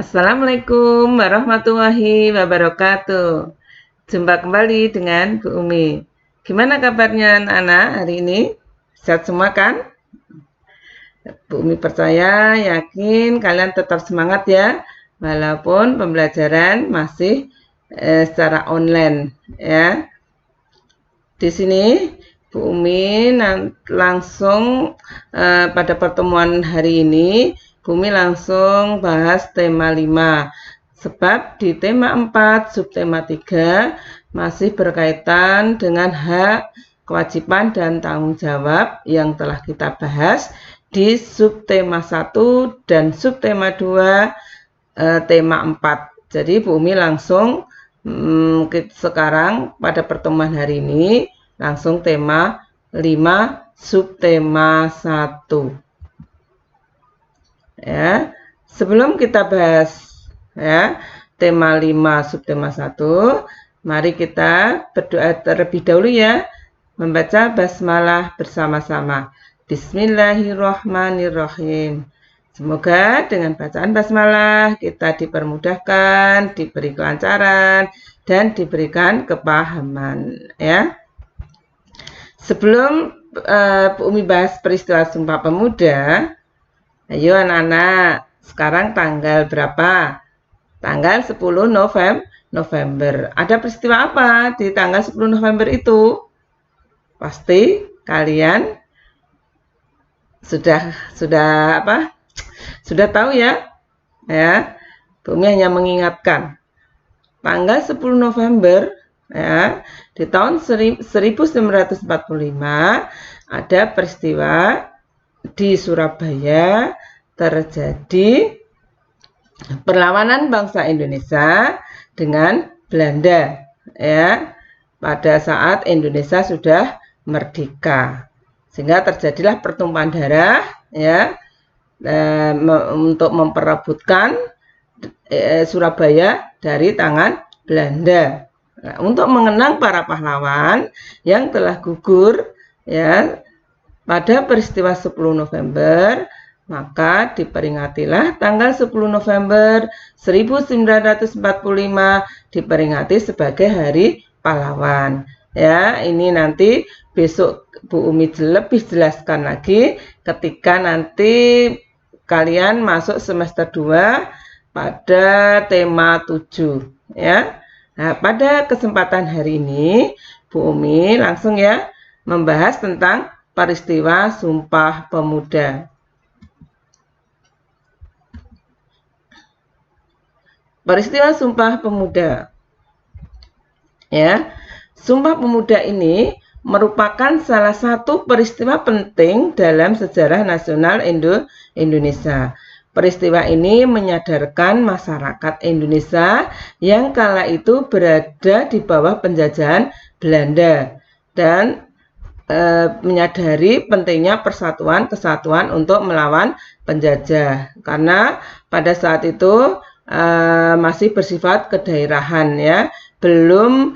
Assalamualaikum warahmatullahi wabarakatuh. Jumpa kembali dengan Bu Umi. Gimana kabarnya anak-anak hari ini? Sehat semua kan? Bu Umi percaya, yakin kalian tetap semangat ya, walaupun pembelajaran masih secara online ya. Di sini Bu Umi langsung pada pertemuan hari ini Bu Umi langsung bahas tema 5. Sebab di tema 4, subtema 3 masih berkaitan dengan hak, kewajiban, dan tanggung jawab yang telah kita bahas di subtema 1 dan subtema 2 tema 4. Jadi Bu Umi langsung sekarang pada pertemuan hari ini langsung tema 5 subtema 1. Ya, sebelum kita bahas ya tema 5 subtema 1, mari kita berdoa terlebih dahulu ya, membaca basmalah bersama-sama. Bismillahirrahmanirrahim. Semoga dengan bacaan basmalah kita dipermudahkan, diberi kelancaran, dan diberikan kepahaman ya. Sebelum Bu Umi bahas peristiwa Sumpah Pemuda, ayo anak-anak, sekarang tanggal berapa? Tanggal 10 November. Ada peristiwa apa di tanggal 10 November itu? Pasti kalian sudah tahu ya? Ya, Bu Umi hanya mengingatkan. Tanggal 10 November ya, di tahun 1945 ada peristiwa di Surabaya terjadi perlawanan bangsa Indonesia dengan Belanda ya, pada saat Indonesia sudah merdeka, sehingga terjadilah pertumpahan darah ya, untuk memperebutkan Surabaya dari tangan Belanda. Nah, untuk mengenang para pahlawan yang telah gugur ya pada peristiwa 10 November, maka diperingatilah tanggal 10 November 1945 diperingati sebagai Hari Pahlawan. Ya, ini nanti besok Bu Umi lebih jelaskan lagi ketika nanti kalian masuk semester 2 pada tema 7 ya. Nah, pada kesempatan hari ini Bu Umi langsung ya membahas tentang peristiwa Sumpah Pemuda. Peristiwa Sumpah Pemuda. Ya. Sumpah Pemuda ini merupakan salah satu peristiwa penting dalam sejarah nasional Indonesia. Peristiwa ini menyadarkan masyarakat Indonesia yang kala itu berada di bawah penjajahan Belanda dan menyadari pentingnya persatuan kesatuan untuk melawan penjajah, karena pada saat itu masih bersifat kedaerahan ya, belum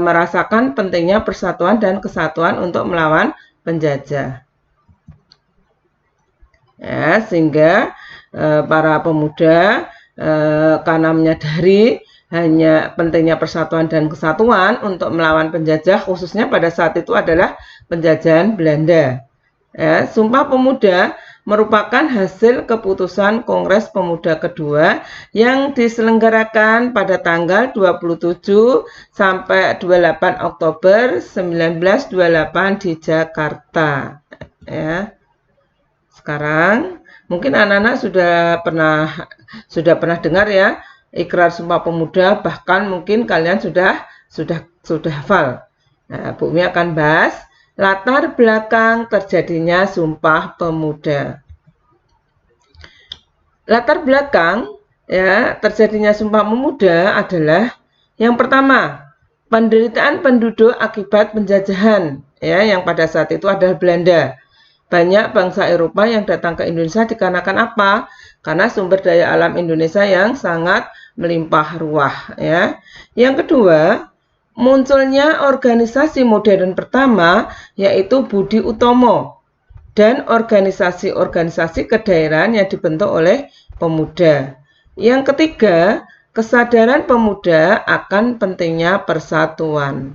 merasakan pentingnya persatuan dan kesatuan untuk melawan penjajah ya, sehingga para pemuda karena menyadari hanya pentingnya persatuan dan kesatuan untuk melawan penjajah, khususnya pada saat itu adalah penjajahan Belanda. Ya, Sumpah Pemuda merupakan hasil keputusan Kongres Pemuda kedua yang diselenggarakan pada tanggal 27 sampai 28 Oktober 1928 di Jakarta. Ya. Sekarang mungkin anak-anak sudah pernah dengar ya Ikrar Sumpah Pemuda, bahkan mungkin kalian sudah hafal. Nah, Bu Umi akan bahas latar belakang terjadinya Sumpah Pemuda. Latar belakang ya terjadinya Sumpah Pemuda adalah yang pertama, penderitaan penduduk akibat penjajahan ya, yang pada saat itu adalah Belanda. Banyak bangsa Eropa yang datang ke Indonesia dikarenakan apa? Karena sumber daya alam Indonesia yang sangat melimpah ruah ya. Yang kedua, munculnya organisasi modern pertama yaitu Budi Utomo dan organisasi-organisasi kedaerahan yang dibentuk oleh pemuda. Yang ketiga, kesadaran pemuda akan pentingnya persatuan.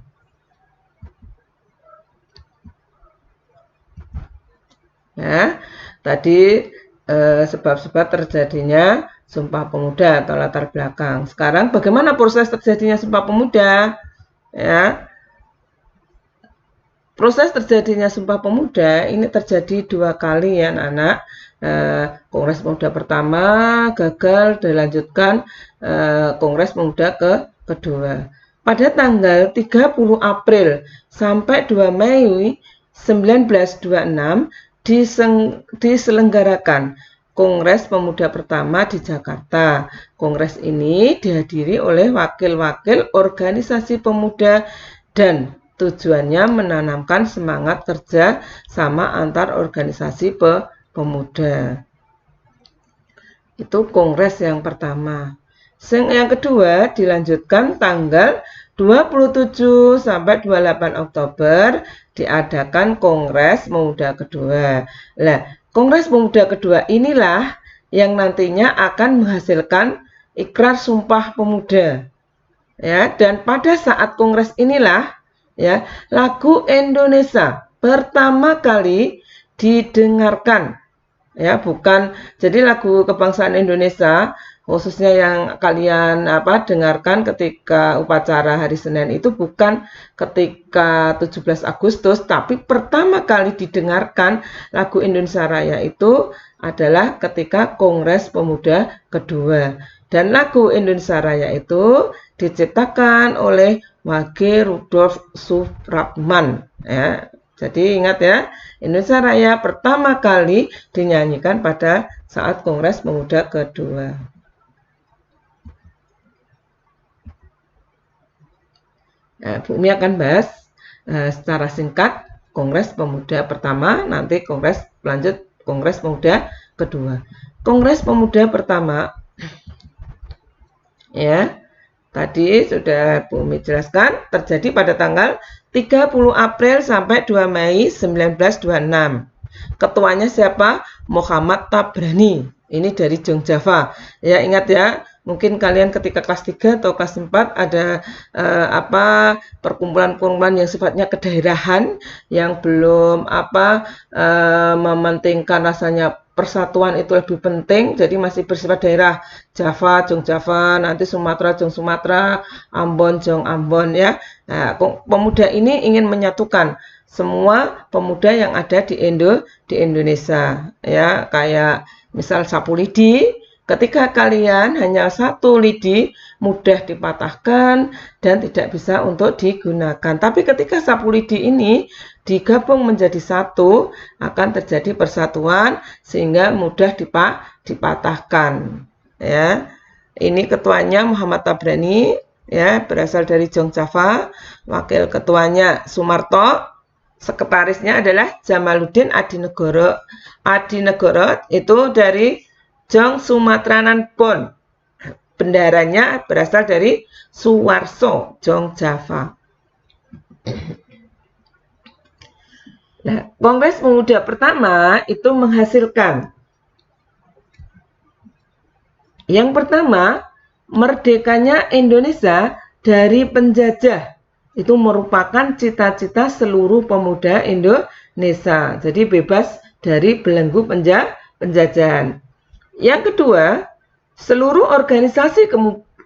Ya, tadi sebab-sebab terjadinya Sumpah Pemuda atau latar belakang. Sekarang bagaimana proses terjadinya Sumpah Pemuda? Ya, proses terjadinya Sumpah Pemuda ini terjadi 2 kali ya anak-anak. Kongres Pemuda pertama gagal, dilanjutkan Kongres Pemuda kedua. Pada tanggal 30 April sampai 2 Mei 1926 diselenggarakan Kongres Pemuda pertama di Jakarta. Kongres ini dihadiri oleh wakil-wakil organisasi pemuda dan tujuannya menanamkan semangat kerja sama antar organisasi pemuda. Itu kongres yang pertama. Yang kedua dilanjutkan tanggal 27 sampai 28 Oktober diadakan Kongres Pemuda kedua. Nah, Kongres Pemuda kedua inilah yang nantinya akan menghasilkan Ikrar Sumpah Pemuda. Ya, dan pada saat kongres inilah ya, lagu Indonesia pertama kali didengarkan. Ya, bukan jadi lagu kebangsaan Indonesia khususnya yang kalian dengarkan ketika upacara hari Senin itu bukan ketika 17 Agustus, tapi pertama kali didengarkan lagu Indonesia Raya itu adalah ketika Kongres Pemuda kedua. Dan lagu Indonesia Raya itu diciptakan oleh Wage Rudolf Supratman. Ya. Jadi ingat ya, Indonesia Raya pertama kali dinyanyikan pada saat Kongres Pemuda kedua. Nah, Bu Umi akan bahas secara singkat Kongres Pemuda pertama, nanti Kongres lanjut Kongres Pemuda kedua. Kongres Pemuda pertama, ya, tadi sudah Bu Umi jelaskan, terjadi pada tanggal 30 April sampai 2 Mei 1926. Ketuanya siapa? Muhammad Tabrani. Ini dari Jong Java. Ya, ingat ya, mungkin kalian ketika kelas 3 atau kelas 4 ada perkumpulan-perkumpulan yang sifatnya kedaerahan yang belum mementingkan rasanya persatuan itu lebih penting, jadi masih bersifat daerah. Java, Jong Java, nanti Sumatera, Jong Sumatera, Ambon, Jong Ambon ya. Nah, pemuda ini ingin menyatukan semua pemuda yang ada di Indonesia ya, kayak misal sapu lidi. Ketika kalian hanya satu lidi, mudah dipatahkan dan tidak bisa untuk digunakan. Tapi ketika sapu lidi ini digabung menjadi satu, akan terjadi persatuan sehingga mudah dipatahkan. Ya, ini ketuanya Muhammad Tabrani, ya, berasal dari Jong Java. Wakil ketuanya Sumarto. Sekretarisnya adalah Jamaluddin Adinegoro. Adinegoro itu dari Jong Sumatranan Bon. Bendaranya berasal dari Suwarso, Jong Java. Nah, Kongres Pemuda pertama itu menghasilkan yang pertama, merdekanya Indonesia dari penjajah. Itu merupakan cita-cita seluruh pemuda Indonesia. Jadi bebas dari belenggu penjajahan. Yang kedua, seluruh organisasi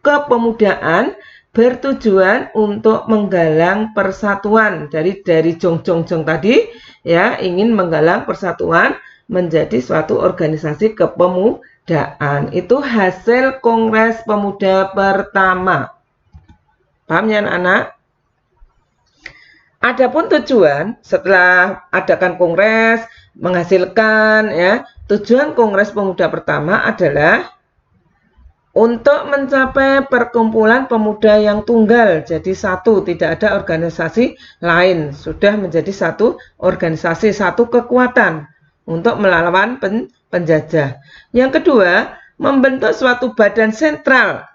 kepemudaan bertujuan untuk menggalang persatuan dari Jong tadi ya, ingin menggalang persatuan menjadi suatu organisasi kepemudaan. Itu hasil Kongres Pemuda pertama. Paham ya anak-anak? Adapun tujuan setelah adakan kongres menghasilkan ya, tujuan Kongres Pemuda pertama adalah untuk mencapai perkumpulan pemuda yang tunggal, jadi satu, tidak ada organisasi lain, sudah menjadi satu organisasi, satu kekuatan untuk melawan penjajah. Yang kedua, membentuk suatu badan sentral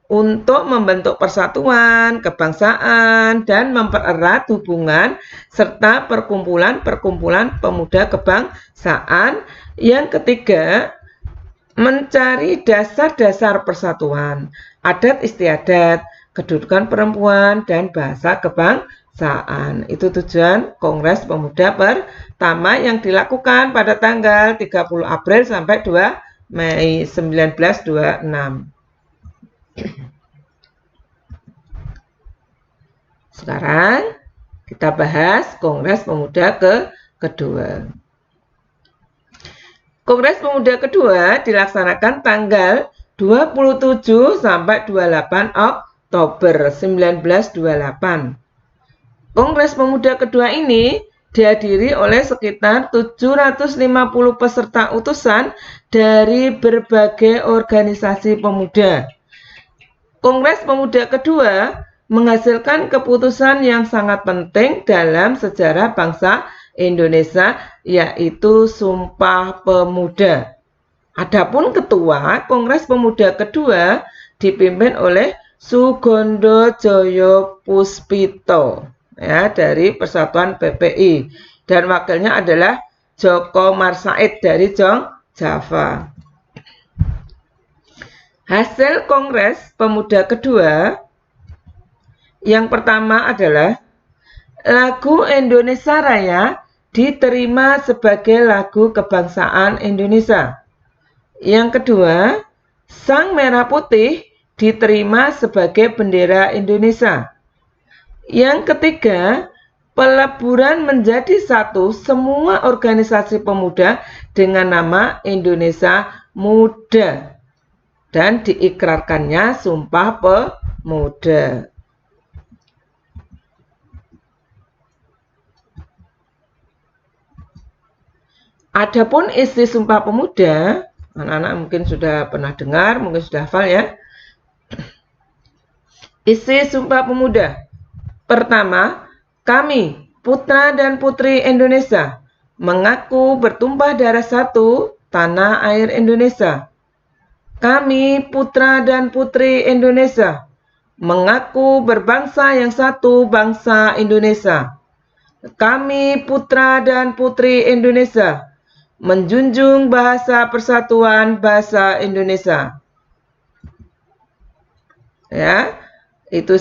untuk membentuk persatuan, kebangsaan, dan mempererat hubungan serta perkumpulan-perkumpulan pemuda kebangsaan. Yang ketiga, mencari dasar-dasar persatuan, adat istiadat, kedudukan perempuan, dan bahasa kebangsaan. Itu tujuan Kongres Pemuda pertama yang dilakukan pada tanggal 30 April sampai 2 Mei 1926. Sekarang kita bahas Kongres Pemuda kedua. Kongres Pemuda kedua dilaksanakan tanggal 27 sampai 28 Oktober 1928. Kongres Pemuda kedua ini dihadiri oleh sekitar 750 peserta utusan dari berbagai organisasi pemuda. Kongres Pemuda kedua menghasilkan keputusan yang sangat penting dalam sejarah bangsa Indonesia, yaitu Sumpah Pemuda. Adapun ketua Kongres Pemuda kedua dipimpin oleh Sugondo Joyo Puspito, ya, dari Persatuan PPI, dan wakilnya adalah Joko Marsaid dari Java. Hasil Kongres Pemuda kedua yang pertama adalah lagu Indonesia Raya diterima sebagai lagu kebangsaan Indonesia. Yang kedua, Sang Merah Putih diterima sebagai bendera Indonesia. Yang ketiga, peleburan menjadi satu semua organisasi pemuda dengan nama Indonesia Muda dan diikrarkannya Sumpah Pemuda. Adapun isi Sumpah Pemuda, anak-anak mungkin sudah pernah dengar, mungkin sudah hafal ya. Isi Sumpah Pemuda. Pertama, kami, putra dan putri Indonesia, mengaku bertumpah darah satu tanah air Indonesia. Kami, putra dan putri Indonesia, mengaku berbangsa yang satu bangsa Indonesia. Kami, putra dan putri Indonesia, menjunjung bahasa persatuan bahasa Indonesia. Ya, itu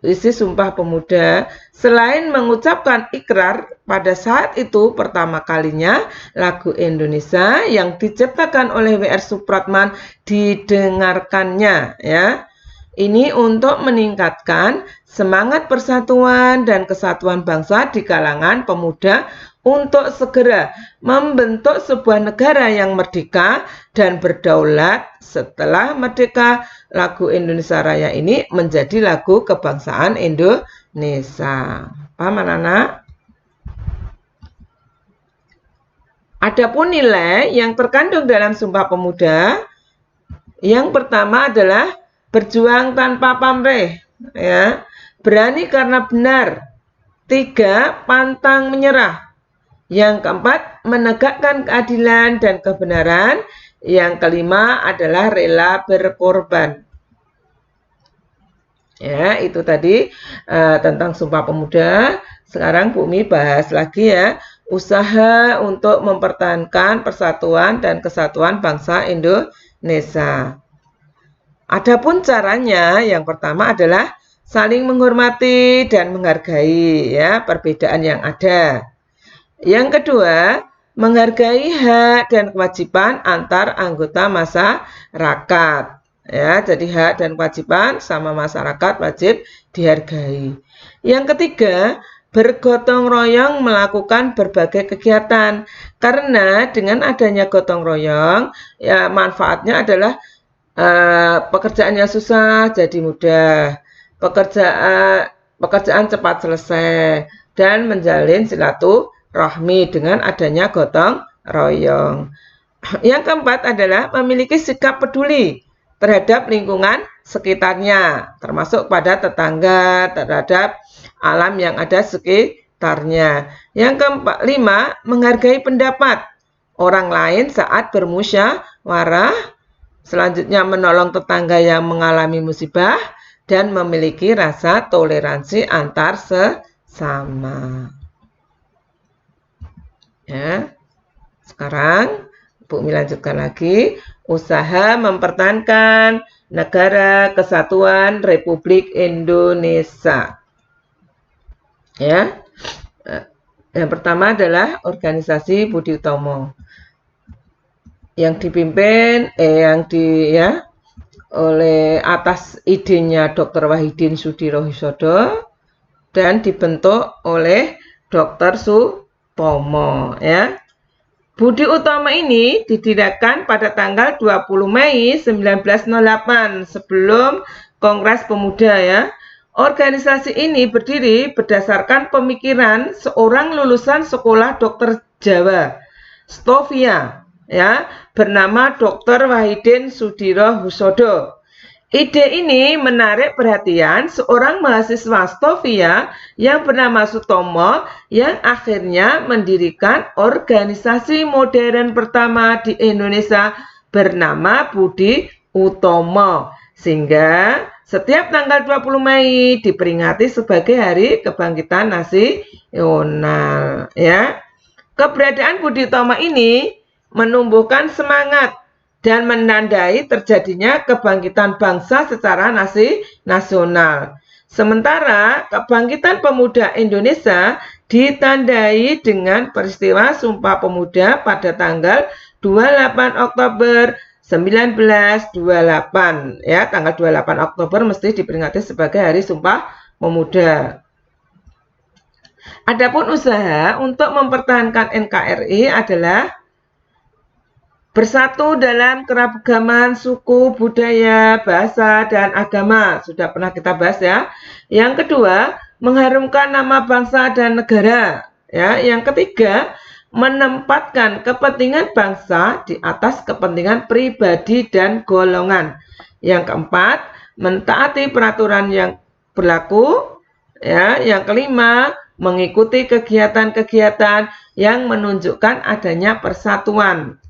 isi Sumpah Pemuda. Selain mengucapkan ikrar, pada saat itu pertama kalinya lagu Indonesia yang diciptakan oleh W.R. Supratman didengarkannya, ya. Ini untuk meningkatkan semangat persatuan dan kesatuan bangsa di kalangan pemuda untuk segera membentuk sebuah negara yang merdeka dan berdaulat. Setelah merdeka, lagu Indonesia Raya ini menjadi lagu kebangsaan Indonesia. Paham anak-anak? Adapun nilai yang terkandung dalam Sumpah Pemuda, yang pertama adalah berjuang tanpa pamrih, ya. Berani karena benar. 3, pantang menyerah. Yang keempat, menegakkan keadilan dan kebenaran. Yang kelima adalah rela berkorban. Ya, itu tadi tentang Sumpah Pemuda. Sekarang Bu Umi bahas lagi ya, usaha untuk mempertahankan persatuan dan kesatuan bangsa Indonesia. Adapun caranya, yang pertama adalah saling menghormati dan menghargai, ya, perbedaan yang ada. Yang kedua, menghargai hak dan kewajiban antar anggota masyarakat. Ya, jadi hak dan kewajiban sama masyarakat wajib dihargai. Yang ketiga, bergotong royong melakukan berbagai kegiatan. Karena dengan adanya gotong royong, ya, manfaatnya adalah pekerjaan yang susah jadi mudah, pekerjaan cepat selesai, dan menjalin silaturahmi dengan adanya gotong royong. Yang keempat adalah memiliki sikap peduli terhadap lingkungan sekitarnya, termasuk pada tetangga, terhadap alam yang ada sekitarnya. Yang kelima, menghargai pendapat orang lain saat bermusyawarah. Selanjutnya, menolong tetangga yang mengalami musibah dan memiliki rasa toleransi antar sesama. Ya. Sekarang Bu Umi lanjutkan lagi. usaha mempertahankan Negara Kesatuan Republik Indonesia. Ya. Yang pertama adalah organisasi Budi Utomo. Yang dipimpin oleh atas idenya Dr. Wahidin Sudirohusodo dan dibentuk oleh Dr. Sutomo, ya. Budi Utomo ini didirikan pada tanggal 20 Mei 1908 sebelum Kongres Pemuda, ya. Organisasi ini berdiri berdasarkan pemikiran seorang lulusan sekolah dokter Jawa, Stovia, ya, bernama Dr. Wahidin Sudirohusodo. Ide ini menarik perhatian seorang mahasiswa Stovia yang bernama Sutomo yang akhirnya mendirikan organisasi modern pertama di Indonesia bernama Budi Utomo. Sehingga setiap tanggal 20 Mei diperingati sebagai Hari Kebangkitan Nasional, ya. Keberadaan Budi Utomo ini menumbuhkan semangat dan menandai terjadinya kebangkitan bangsa secara nasional. Sementara kebangkitan pemuda Indonesia ditandai dengan peristiwa Sumpah Pemuda pada tanggal 28 Oktober 1928, ya, tanggal 28 Oktober mesti diperingati sebagai Hari Sumpah Pemuda. Adapun usaha untuk mempertahankan NKRI adalah bersatu dalam keragaman suku, budaya, bahasa, dan agama. Sudah pernah kita bahas, ya. Yang kedua, mengharumkan nama bangsa dan negara. Ya. Yang ketiga, menempatkan kepentingan bangsa di atas kepentingan pribadi dan golongan. Yang keempat, mentaati peraturan yang berlaku. Ya. Yang kelima, mengikuti kegiatan-kegiatan yang menunjukkan adanya persatuan.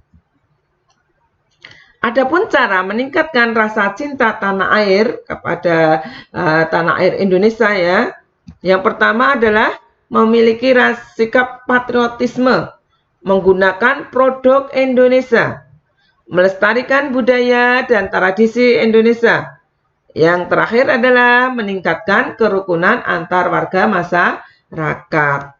Adapun cara meningkatkan rasa cinta tanah air kepada tanah air Indonesia, ya. Yang pertama adalah memiliki sikap patriotisme, menggunakan produk Indonesia, melestarikan budaya dan tradisi Indonesia. Yang terakhir adalah meningkatkan kerukunan antar warga masyarakat.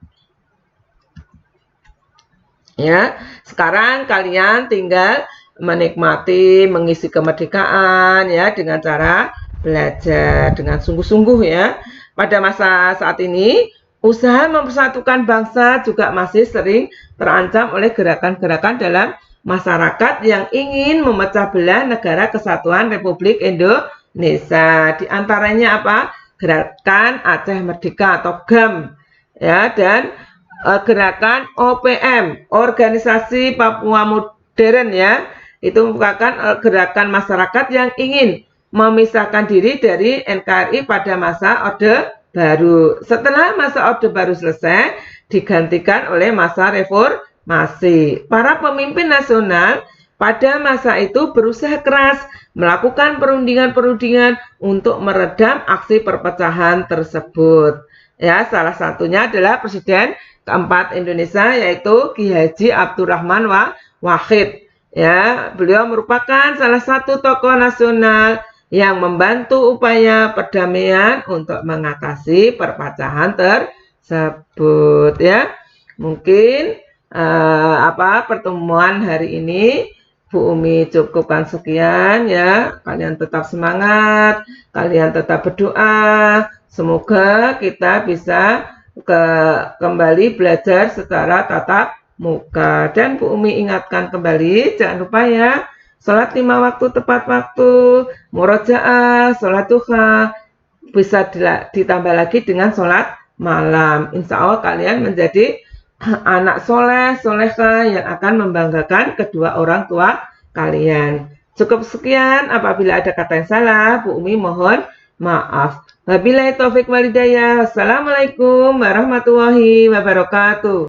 Ya, sekarang kalian tinggal menikmati, mengisi kemerdekaan, ya, dengan cara belajar dengan sungguh-sungguh, ya. Pada masa saat ini, usaha mempersatukan bangsa juga masih sering terancam oleh gerakan-gerakan dalam masyarakat yang ingin memecah belah Negara Kesatuan Republik Indonesia. Di antaranya apa? Gerakan Aceh Merdeka atau GAM, ya, dan gerakan OPM, Organisasi Papua Modern, ya. Itu merupakan gerakan masyarakat yang ingin memisahkan diri dari NKRI pada masa Orde Baru. Setelah masa Orde Baru selesai, digantikan oleh masa reformasi. Para pemimpin nasional pada masa itu berusaha keras melakukan perundingan-perundingan untuk meredam aksi perpecahan tersebut. Ya, salah satunya adalah Presiden keempat Indonesia, yaitu Ki Haji Abdurrahman Wahid. Ya, beliau merupakan salah satu tokoh nasional yang membantu upaya perdamaian untuk mengatasi perpecahan tersebut, ya. Mungkin pertemuan hari ini Bu Umi cukupkan sekian, ya. Kalian tetap semangat, kalian tetap berdoa. Semoga kita bisa kembali belajar secara tatap muka. Dan Bu Umi ingatkan kembali, jangan lupa, ya, sholat 5 waktu tepat waktu, murojaah, sholat duha, bisa ditambah lagi dengan sholat malam. Insya Allah kalian menjadi anak soleh, solehah yang akan membanggakan kedua orang tua kalian. Cukup sekian, apabila ada kata yang salah, Bu Umi mohon maaf. Wabillahi taufik walhidayah. Wassalamualaikum warahmatullahi wabarakatuh.